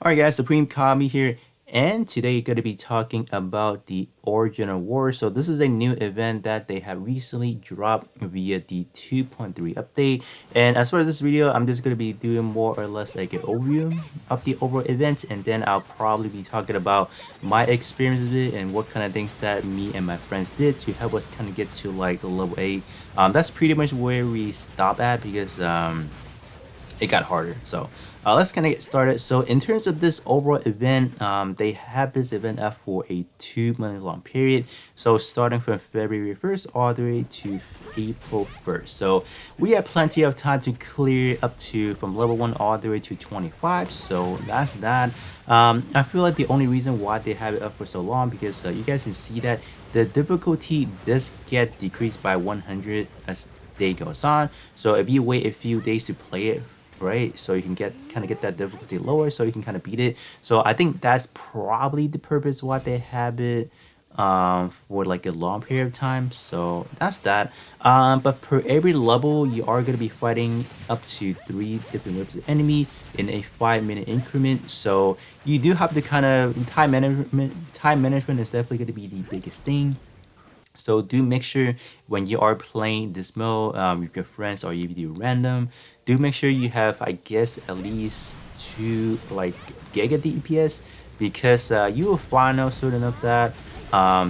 Alright guys, Supreme Kami here, and today you're going to be talking about the Origin of War. So this is a new event that they have recently dropped via the 2.3 update. And as far as this video, I'm just going to be doing more or less like an overview of the overall event, and then I'll probably be talking about my experience with it and what kind of things that me and my friends did to help us kind of get to like level 8. That's pretty much where we stop at because it got harder. So let's kind of get started. So in terms of this overall event, they have this event up for a 2 month long period. So starting from February 1st all the way to April 1st. So we have plenty of time to clear up to from level 1 all the way to 25. So that's that. I feel like the only reason why they have it up for so long because you guys can see that the difficulty does get decreased by 100 as day goes on. So if you wait a few days to play it, right, so you can get that difficulty lower so you can kind of beat it. So I think that's probably the purpose why they have it for like a long period of time. So that's that. But per every level you are going to be fighting up to 3 different waves of enemy in a 5 minute increment. So you do have to kind of time management is definitely going to be the biggest thing. So do make sure when you are playing this mode with your friends or if you do random, do make sure you have, I guess, at least 2 like giga DPS because you will find out soon enough that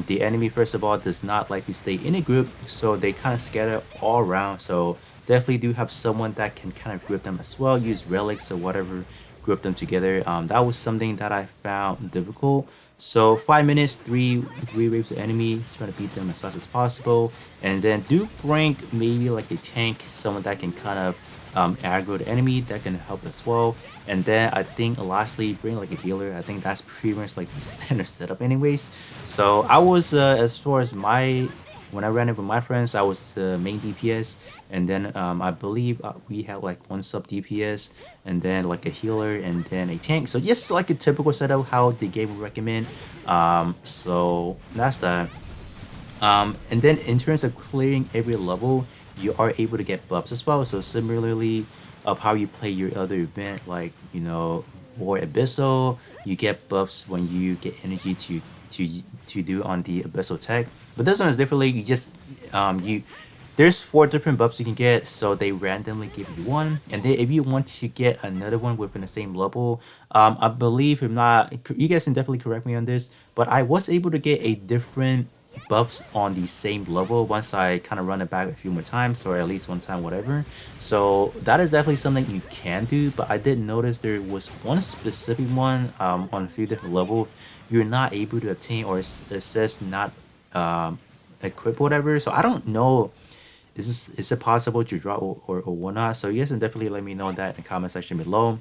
the enemy first of all does not like to stay in a group, so they kind of scatter all around. So definitely do have someone that can kind of group them as well, use relics or whatever, group them together. That was something that I found difficult. So 5 minutes, three waves of enemy, trying to beat them as fast as possible, and then do bring maybe like a tank, someone that can kind of aggro the enemy that can help as well. And then I think lastly bring like a healer. I think that's pretty much like the standard setup anyways. So I was as far as my when I ran it with my friends, I was the main DPS, and then I believe we had like one sub DPS, and then like a healer, and then a tank. So just like a typical setup how the game would recommend. So that's that. And then in terms of clearing every level, you are able to get buffs as well. So similarly of how you play your other event, like War Abyssal, you get buffs when you get energy to to do on the Abyssal tech. But this one is differently. You just you there's 4 different buffs you can get, so they randomly give you one, and then if you want to get another one within the same level, I believe if not, you guys can definitely correct me on this, but I was able to get a different buffs on the same level once I kind of run it back a few more times, or at least one time, whatever. So that is definitely something you can do, but I did notice there was one specific one on a few different levels you're not able to obtain, or it says not equip whatever. So I don't know, is it possible to draw or whatnot? So you guys can definitely let me know that in the comment section below.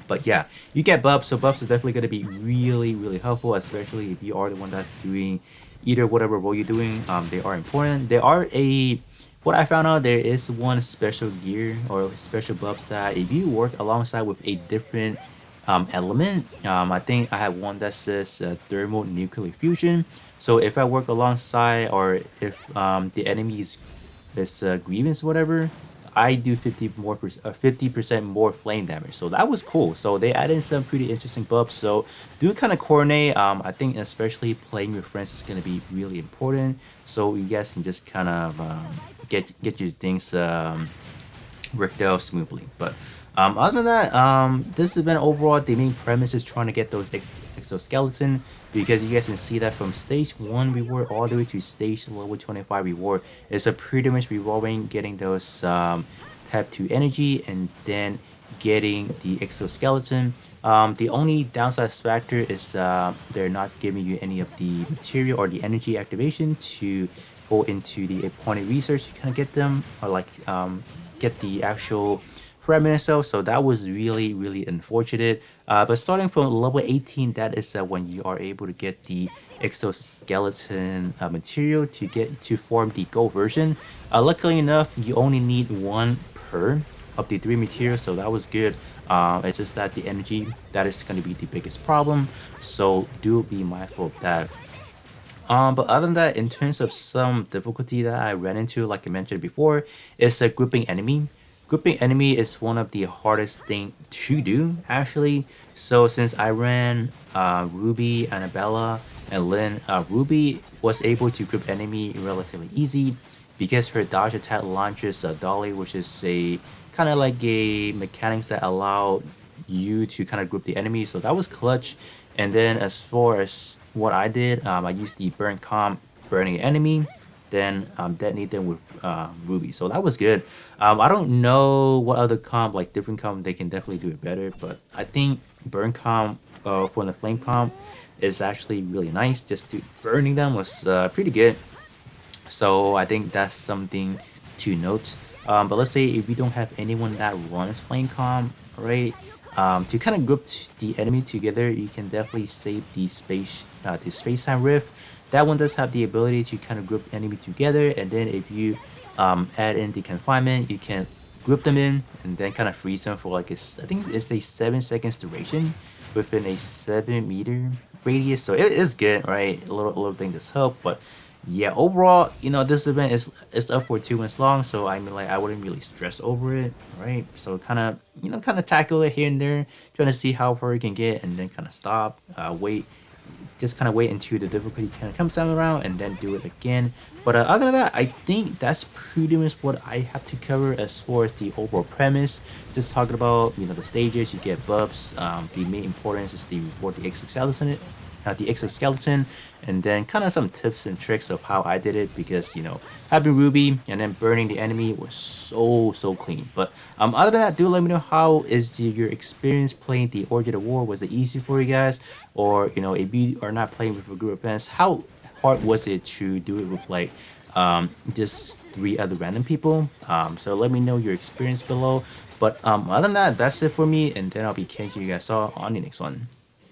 But yeah, you get buffs, so buffs are definitely going to be really helpful, especially if you are the one that's doing either whatever role you're doing. They are important. There are what I found out, there is one special gear or special buffs that if you work alongside with a different element, I think I have one that says thermal nuclear fusion. So if I work alongside, or if the enemy is grievance whatever, I do 50% more flame damage. So that was cool. So they added some pretty interesting buffs. So do kind of coordinate. I think especially playing with friends is gonna be really important. So you guys can just kind of get your things worked out smoothly. But other than that, this event overall, the main premise is trying to get those exoskeleton, because you guys can see that from stage 1 reward all the way to stage level 25 reward. It's a pretty much revolving getting those type 2 energy and then getting the exoskeleton. The only downside factor is they're not giving you any of the material or the energy activation to go into the appointed research to kind of get them, or like get the actual fragment itself. So that was really unfortunate. But starting from level 18, that is when you are able to get the exoskeleton material to form the gold version. Luckily enough, you only need one per of the 3 materials, so that was good. It's just that the energy, that is going to be the biggest problem, so do be mindful of that. But other than that, in terms of some difficulty that I ran into, like I mentioned before, is a grouping enemy. grouping enemy is one of the hardest thing to do actually. So since I ran Ruby, Annabella, and Lynn, Ruby was able to group enemy relatively easy because her dodge attack launches a dolly, which is a kind of like a mechanics that allow you to kind of group the enemy. So that was clutch. And then as far as what I did, I used the burn comp, burning the enemy, then detonate them with Ruby. So that was good. I don't know what other comp, like different comp, they can definitely do it better. But I think burn comp for the flame comp is actually really nice. Just to burning them was pretty good. So I think that's something to note. But let's say if we don't have anyone that runs flame comp, right? To kind of group the enemy together, you can definitely save the space time rift. That one does have the ability to kind of group enemy together, and then if you add in the confinement, you can group them in and then kind of freeze them for like I think it's a 7 seconds duration within a 7 meter radius. So it is good, right? A little thing that's help, but yeah, overall, this event is up for 2 months long, so I mean, like, I wouldn't really stress over it, right? So kind of tackle it here and there, trying to see how far you can get, and then kind of stop, wait, just kind of wait until the difficulty kind of comes down around, and then do it again. But other than that, I think that's pretty much what I have to cover as far as the overall premise. Just talking about the stages, you get buffs. The main importance is the reward the exoskeleton, and then kind of some tips and tricks of how I did it because having Ruby and then burning the enemy was so clean. But other than that, do let me know how is your experience playing the Origin of War. Was it easy for you guys, or if you are not playing with a group of friends, how hard was it to do it with like just three other random people? So let me know your experience below. But other than that, that's it for me, and then I'll be catching you guys all on the next one.